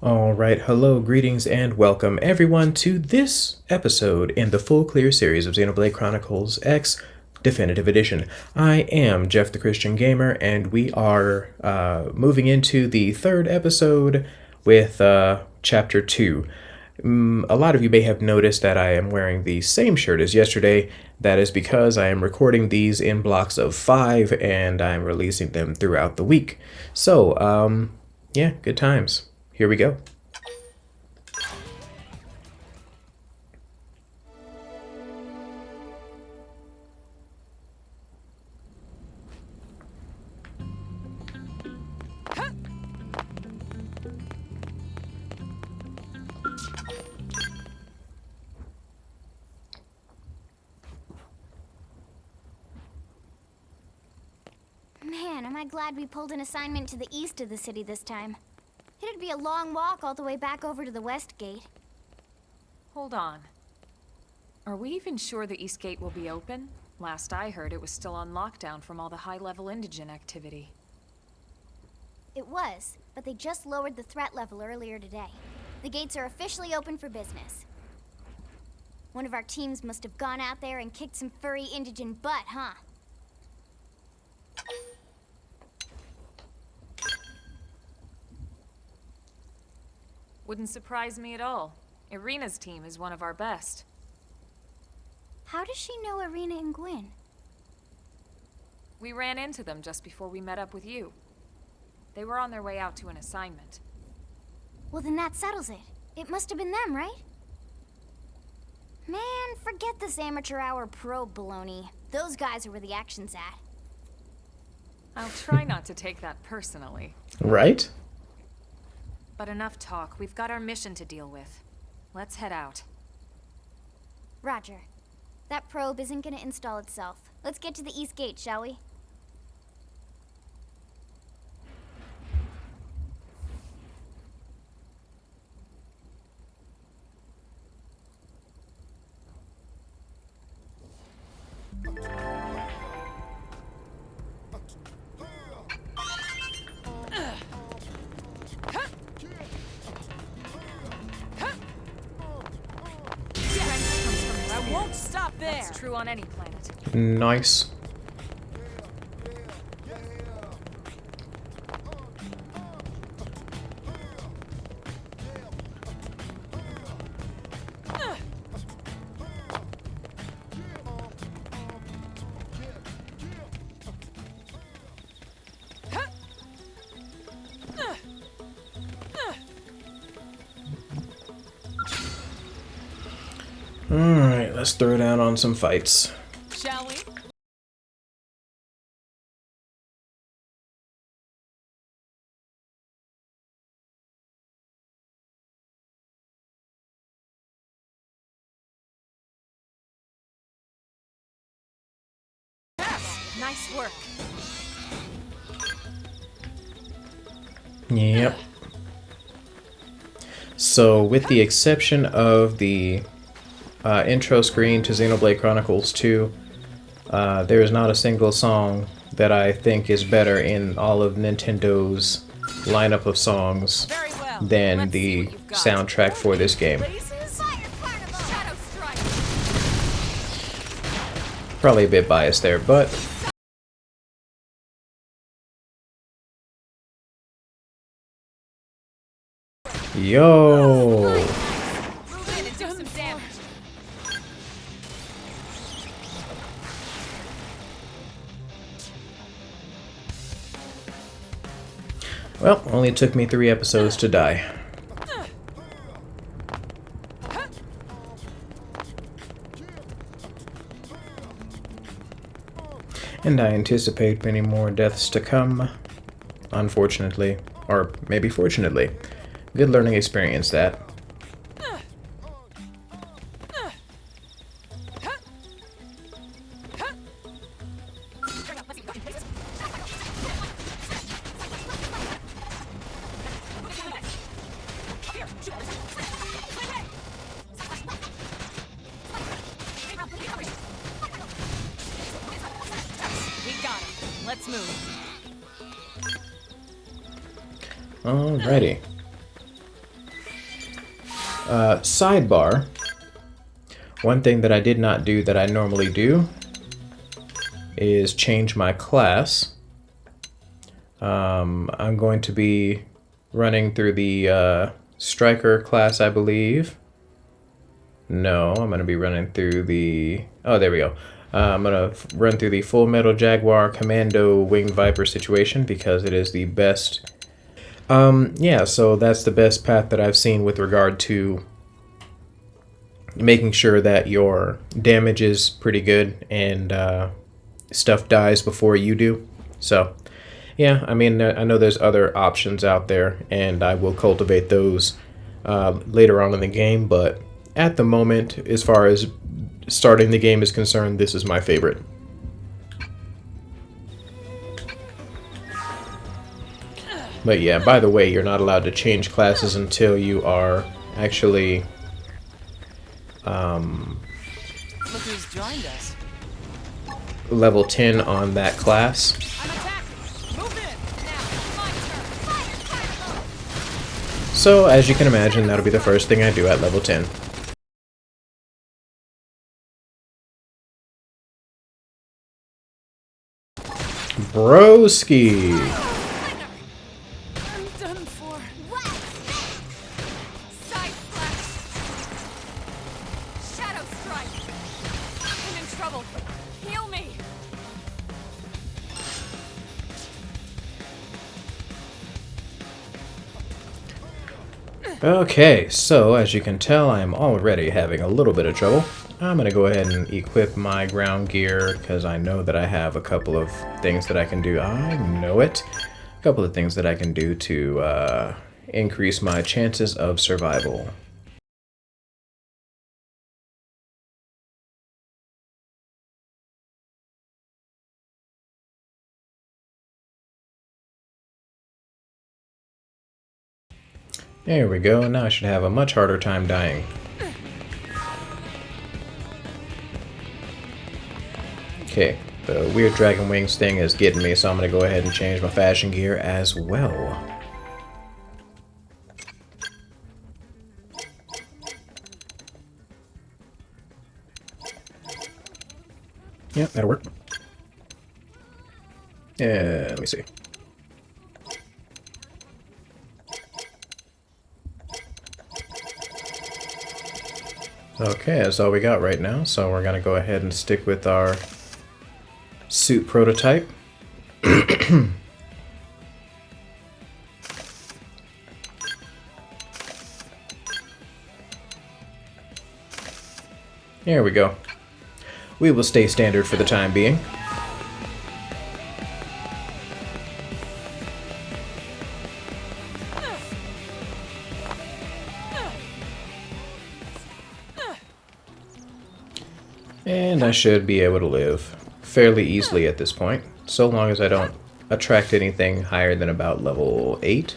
Alright, hello, greetings, and welcome everyone to this episode in the full clear series of Xenoblade Chronicles X Definitive Edition. I am Jeff the Christian Gamer, and we are moving into the third episode with Chapter 2. A lot of you may have noticed that I am wearing the same shirt as yesterday. That is because I am recording these in blocks of 5, and I'm releasing them throughout the week. So, yeah, good times. Here we go. Man, am I glad we pulled an assignment to the east of the city this time. It'd be a long walk all the way back over to the west gate. Hold on. Are we even sure the East Gate will be open? Last I heard, it was still on lockdown from all the high-level indigent activity. It was, but they just lowered the threat level earlier today. The gates are officially open for business. One of our teams must have gone out there and kicked some furry indigent butt, huh? Wouldn't surprise me at all. Irina's team is one of our best. How does she know Irina and Gwyn? We ran into them just before we met up with you. They were on their way out to an assignment. Well, then that settles it. It must have been them, right? Man, forget this amateur hour probe baloney. Those guys are where the action's at. I'll try not to take that personally. Right? But enough talk. We've got our mission to deal with. Let's head out. Roger. That probe isn't gonna install itself. Let's get to the East Gate, shall we? I won't stop there. That's true on any planet. Nice. Alright, let's throw down on some fights. Shall we? Nice work. Yep. So, with the exception of the intro screen to Xenoblade Chronicles 2, there is not a single song that I think is better in all of Nintendo's lineup of songs than the soundtrack for this game. Probably a bit biased there, but yo! Move in and do some damage. Well, only took me 3 episodes to die. And I anticipate many more deaths to come, unfortunately. Or maybe fortunately. Good learning experience, that. Let's move. Alrighty. Sidebar. One thing that I did not do that I normally do is change my class. I'm going to be running through the Striker class, I believe. No, I'm going to be running through the... Oh, there we go. I'm going to run through the Full Metal Jaguar Commando Winged Viper situation because it is the best... yeah, so that's the best path that I've seen with regard to making sure that your damage is pretty good and stuff dies before you do. So, yeah, I mean, I know there's other options out there, and I will cultivate those later on in the game, but at the moment, as far as starting the game is concerned, this is my favorite. But yeah, by the way, you're not allowed to change classes until you are actually Look who's joined us. level 10 on that class. I'm attacking. Move in. Now, my turn. So, as you can imagine, that'll be the first thing I do at level 10. Broski! I'm done for. What? Side slash. Shadow strike. I'm in trouble. Heal me. Okay, so as you can tell, I am already having a little bit of trouble. I'm going to go ahead and equip my ground gear because I know that I have a couple of things that I can do. I know it. A couple of things that I can do to increase my chances of survival. There we go, now I should have a much harder time dying. Okay, the weird dragon wings thing is getting me, so I'm going to go ahead and change my fashion gear as well. Yep, that'll work. Yeah, let me see. Okay, that's all we got right now, so we're gonna go ahead and stick with our suit prototype. There we go. We will stay standard for the time being. And I should be able to live fairly easily at this point, so long as I don't attract anything higher than about level 8.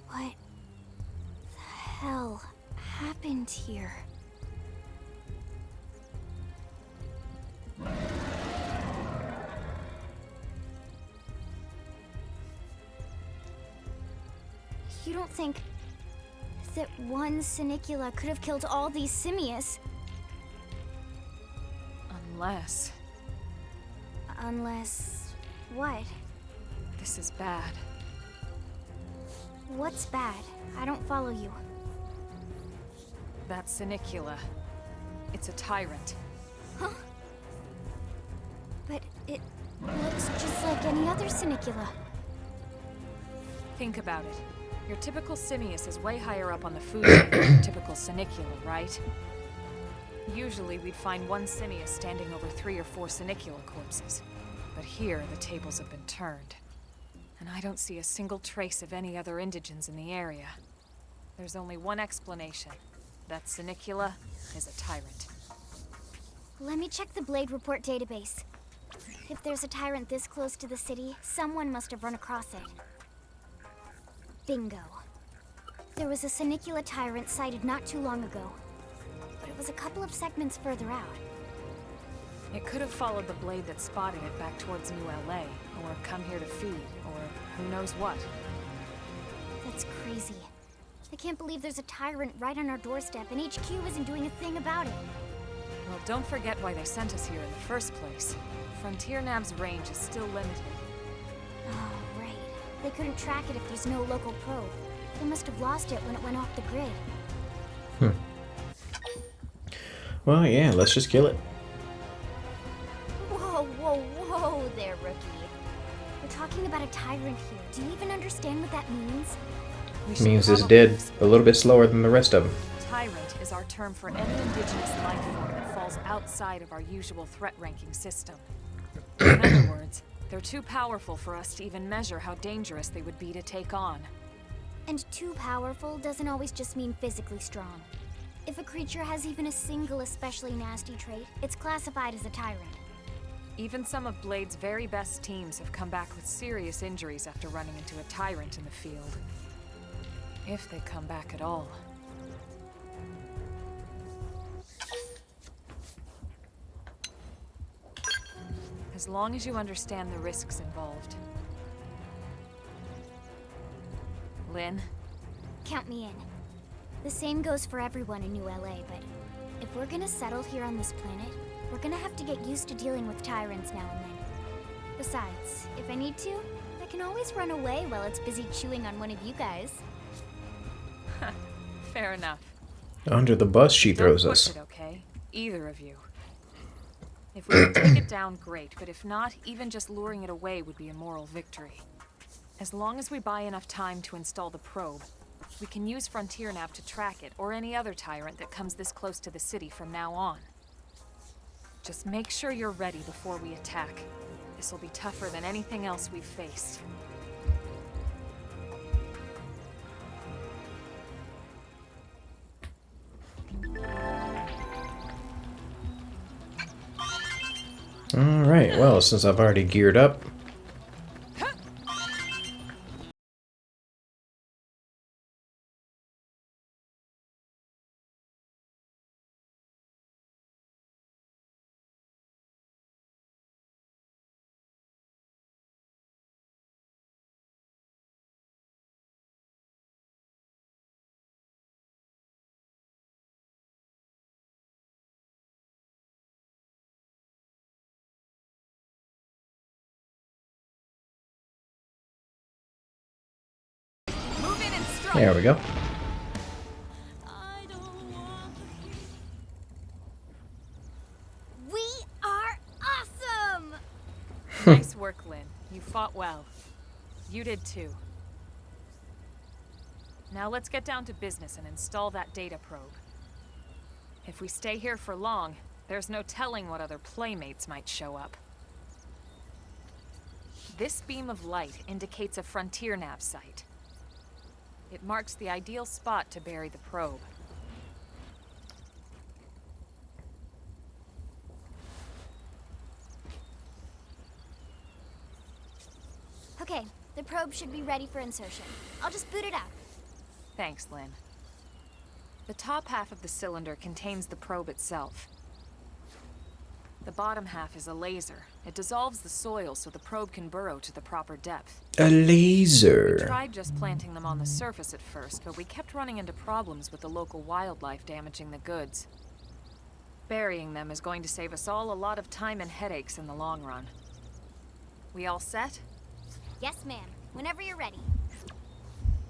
What the hell happened here? You don't think that one Sinicula could have killed all these simius? Unless Unless... what? this is bad. What's bad? I don't follow you. That Sinicula. It's a tyrant. Huh? But it looks just like any other Sinicula. Think about it. Your typical simius is way higher up on the food chain than your typical Sinicula, right? Usually we'd find one Simius standing over 3 or 4 Senicula corpses. But here, the tables have been turned. And I don't see a single trace of any other indigents in the area. There's only one explanation. That Senicula is a tyrant. Let me check the Blade Report database. If there's a tyrant this close to the city, someone must have run across it. Bingo. There was a Senicula tyrant sighted not too long ago, but it was a couple of segments further out. It could have followed the blade that spotted it back towards New LA, or come here to feed, or who knows what. That's crazy. I can't believe there's a tyrant right on our doorstep and HQ isn't doing a thing about it. Well, don't forget why they sent us here in the first place. Frontier Nav's range is still limited. Oh, right. They couldn't track it if there's no local probe. They must have lost it when it went off the grid. Well, yeah, let's just kill it. Whoa, whoa, whoa there, rookie. We're talking about a tyrant here. Do you even understand what that means? Means it's dead a little bit slower than the rest of them. Tyrant is our term for any indigenous life form that falls outside of our usual threat ranking system. In other words, they're too powerful for us to even measure how dangerous they would be to take on. And too powerful doesn't always just mean physically strong. If a creature has even a single especially nasty trait, it's classified as a tyrant. Even some of Blade's very best teams have come back with serious injuries after running into a tyrant in the field. If they come back at all. As long as you understand the risks involved. Lynn? Count me in. The same goes for everyone in New LA, but if we're gonna settle here on this planet, we're gonna have to get used to dealing with tyrants now and then. Besides, if I need to, I can always run away while it's busy chewing on one of you guys. Fair enough. Under the bus she throws Don't us. push it, okay? Either of you. If we can take it down, great, but if not, even just luring it away would be a moral victory. As long as we buy enough time to install the probe, we can use Frontier Nav to track it, or any other tyrant that comes this close to the city from now on. Just make sure you're ready before we attack. This will be tougher than anything else we've faced. Alright, well, since I've already geared up, Move in and strike. there we go. We are awesome! Nice work, Lynn. You fought well. You did too. Now let's get down to business and install that data probe. If we stay here for long, there's no telling what other playmates might show up. This beam of light indicates a Frontier Nav site. It marks the ideal spot to bury the probe. Okay, the probe should be ready for insertion. I'll just boot it up. Thanks, Lynn. The top half of the cylinder contains the probe itself. The bottom half is a laser. It dissolves the soil so the probe can burrow to the proper depth. A We laser. tried just planting them on the surface at first, but we kept running into problems with the local wildlife damaging the goods. Burying them is going to save us all a lot of time and headaches in the long run. We all set? Yes, ma'am. Whenever you're ready.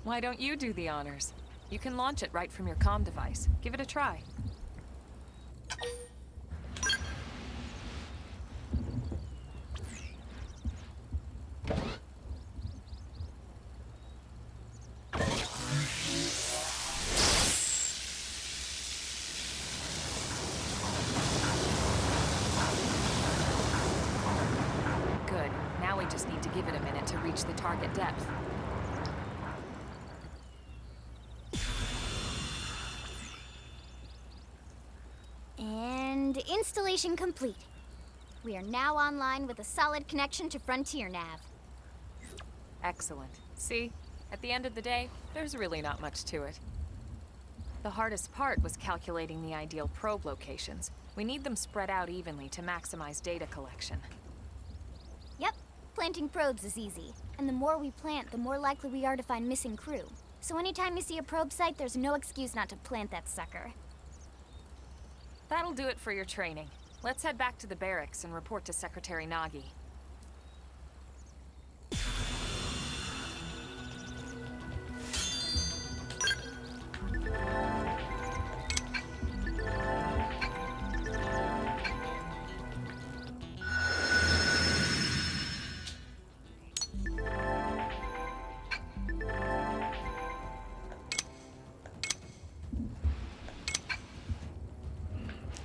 Why don't you do the honors? You can launch it right from your comm device. Give it a try. might just need to give it a minute to reach the target depth. And installation complete. We are now online with a solid connection to Frontier Nav. Excellent. See? At the end of the day, there's really not much to it. The hardest part was calculating the ideal probe locations. We need them spread out evenly to maximize data collection. Yep, planting probes is easy. And the more we plant, the more likely we are to find missing crew. So anytime you see a probe site, there's no excuse not to plant that sucker. That'll do it for your training. Let's head back to the barracks and report to Secretary Nagi.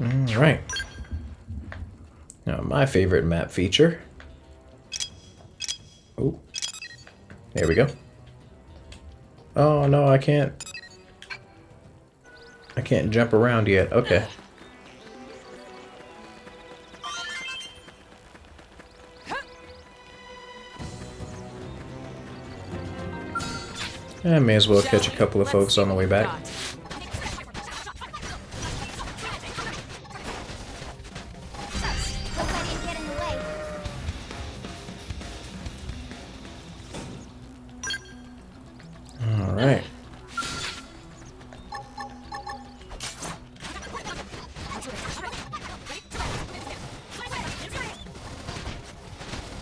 All right. Now, my favorite map feature. Oh, there we go. Oh no, I can't jump around yet. Okay. I may as well catch a couple of folks on the way back. Don't let it get in the way. All right.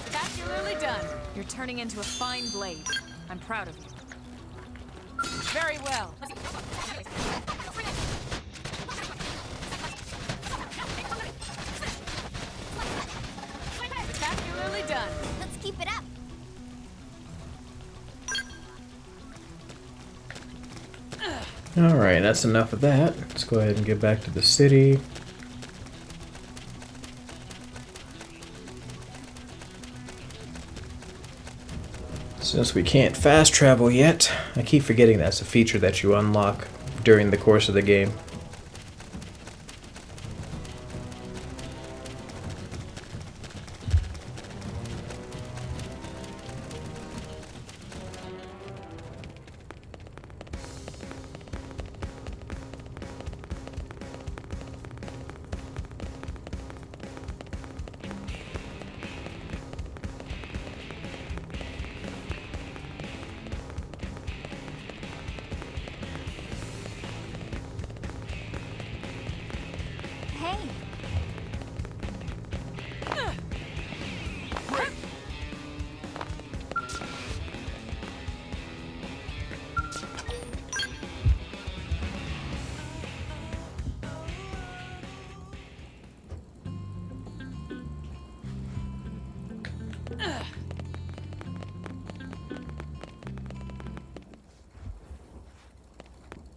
Spectacularly done. You're turning into a fine blade. I'm proud of you. Very well. Spectacularly done. Let's keep it up. All right, that's enough of that. Let's go ahead and get back to the city. Since we can't fast travel yet, I keep forgetting that's a feature that you unlock during the course of the game. Hey,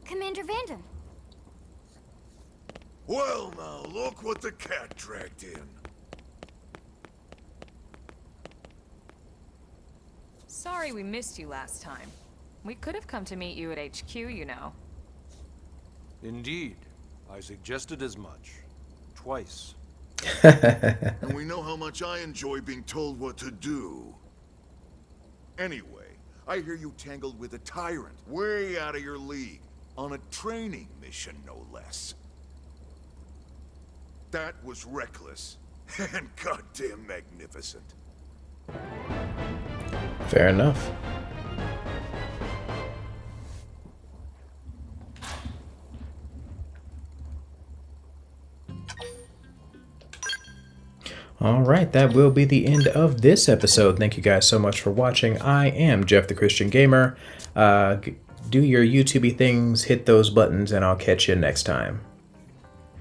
Commander Vanden. Well, now, look what the cat dragged in. Sorry we missed you last time. We could have come to meet you at HQ, you know. Indeed. I suggested as much. Twice. And we know how much I enjoy being told what to do. Anyway, I hear you tangled with a tyrant, way out of your league, on a training mission, no less. That was reckless, and goddamn magnificent. Fair enough. Alright, that will be the end of this episode. Thank you guys so much for watching. I am Jeff the Christian Gamer. Do your YouTubey things, hit those buttons, and I'll catch you next time.